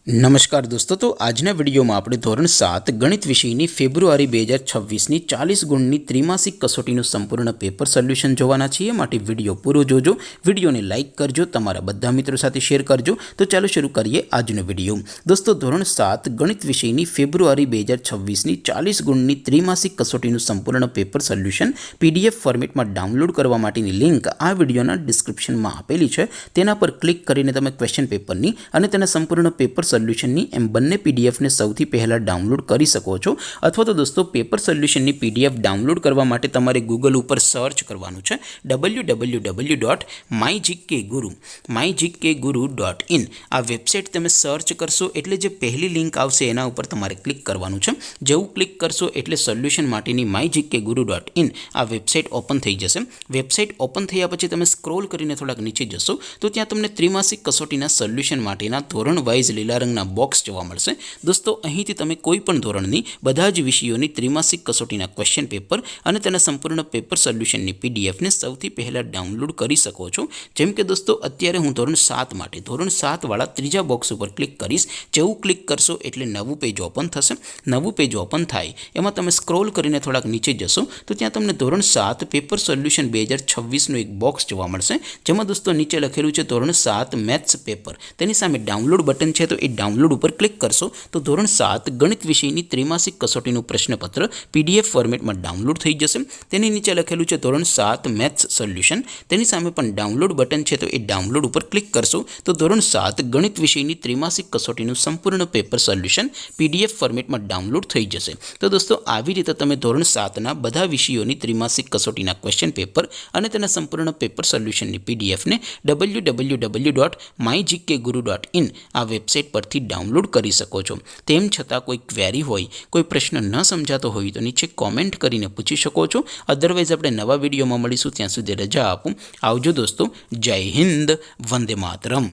नमस्कार दोस्तों, तो आजना विडियो में આપણે ધોરણ 7 ગણિત વિષયની ફેબ્રુઆરી 2026ની 40 ગુણની ત્રિમાસિક કસોટીનું સંપૂર્ણ પેપર સોલ્યુશન જોવાના છીએ। માટે વિડિયો પૂરો જોજો, વિડિયોને લાઈક કરજો, તમારા બધા મિત્રો સાથે શેર કરજો। તો ચાલો શરૂ કરીએ આજનો વિડિયો। દોસ્તો, ધોરણ 7 ગણિત વિષયની ફેબ્રુઆરી 2026ની 40 ગુણની ત્રિમાસિક કસોટીનું સંપૂર્ણ પેપર સોલ્યુશન પીડીએફ ફોર્મેટમાં ડાઉનલોડ કરવા માટેની લિંક આ વિડિયોના ડિસ્ક્રિપ્શનમાં આપેલી છે। તેના પર ક્લિક કરીને તમે ક્વેશ્ચન પેપરની અને તેના સંપૂર્ણ પેપર સોલ્યુશનની એમ બંને પીડીએફને સૌથી પહેલાં ડાઉનલોડ કરી શકો છો। અથવા તો દોસ્તો, પેપર સોલ્યુશનની પીડીએફ ડાઉનલોડ કરવા માટે તમારે ગૂગલ ઉપર સર્ચ કરવાનું છે www.mygkguru.in। આ વેબસાઇટ તમે સર્ચ કરશો એટલે જે પહેલી લિંક આવશે એના ઉપર તમારે ક્લિક કરવાનું છે। જેવું ક્લિક કરશો એટલે સોલ્યુશન માટેની mygkguru.in આ વેબસાઇટ ઓપન થઈ જશે। વેબસાઇટ ઓપન થયા પછી તમે સ્ક્રોલ કરીને થોડાક નીચે જશો તો ત્યાં તમને ત્રિમાસિક કસોટીના સોલ્યુશન માટેના ધોરણ વાઇઝ લીલા રંગના બોક્સ જોવા મળશે। દોસ્તો, અહીંથી તમે કોઈ પણ ધોરણની બધા જ વિષયોની ત્રિમાસિક કસોટીના ક્વેશ્ચન પેપર અને તેના સંપૂર્ણ પેપર સોલ્યુશનની પીડીએફને સૌથી પહેલાં ડાઉનલોડ કરી શકો છો। જેમ કે દોસ્તો, અત્યારે હું ધોરણ 7 માટે ધોરણ 7 વાળા ત્રીજા બોક્સ ઉપર ક્લિક કરીશ। જેવું ક્લિક કરશો એટલે નવું પેજ ઓપન થશે। નવું પેજ ઓપન થાય એમાં તમે સ્ક્રોલ કરીને થોડાક નીચે જશો તો ત્યાં તમને ધોરણ 7 પેપર સોલ્યુશન 2026નું એક બોક્સ જોવા મળશે। જેમાં દોસ્તો નીચે લખેલું છે ધોરણ 7 મેથ્સ પેપર। તેની સામે ડાઉનલોડ બટન છે, તો એ ડાઉનલોડ ઉપર ક્લિક કરશો તો ધોરણ 7 ગણિત વિષયની ત્રિમાસિક કસોટીનું પ્રશ્નપત્ર પીડીએફ ફોર્મેટમાં ડાઉનલોડ થઈ જશે। તેની નીચે લખેલું છે ધોરણ 7 મેથ્સ સોલ્યુશન। તેની સામે પણ ડાઉનલોડ બટન છે, તો એ ડાઉનલોડ ઉપર ક્લિક કરશો તો ધોરણ 7 ગણિત વિષયની ત્રિમાસિક કસોટીનું સંપૂર્ણ પેપર સોલ્યુશન પીડીએફ ફોર્મેટમાં ડાઉનલોડ થઈ જશે। તો દોસ્તો, આવી રીતે તમે ધોરણ 7ના બધા વિષયોની ત્રિમાસિક કસોટીના ક્વેશ્ચન પેપર અને તેના સંપૂર્ણ પેપર સોલ્યુશનની પીડીએફને www.mygkguru.in આ વેબસાઇટ પરથી ડાઉનલોડ કરી શકો છો। તેમ છતાં કોઈ ક્વેરી હોય, કોઈ પ્રશ્ન ન સમજાતો હોય તો નીચે કોમેન્ટ કરીને પૂછી શકો છો। અધરવાઇઝ આપણે નવા વિડીયોમાં મળીશું, ત્યાં સુધી રજા આપું। આવજો દોસ્તો, જય હિન્દ, વંદે માતરમ।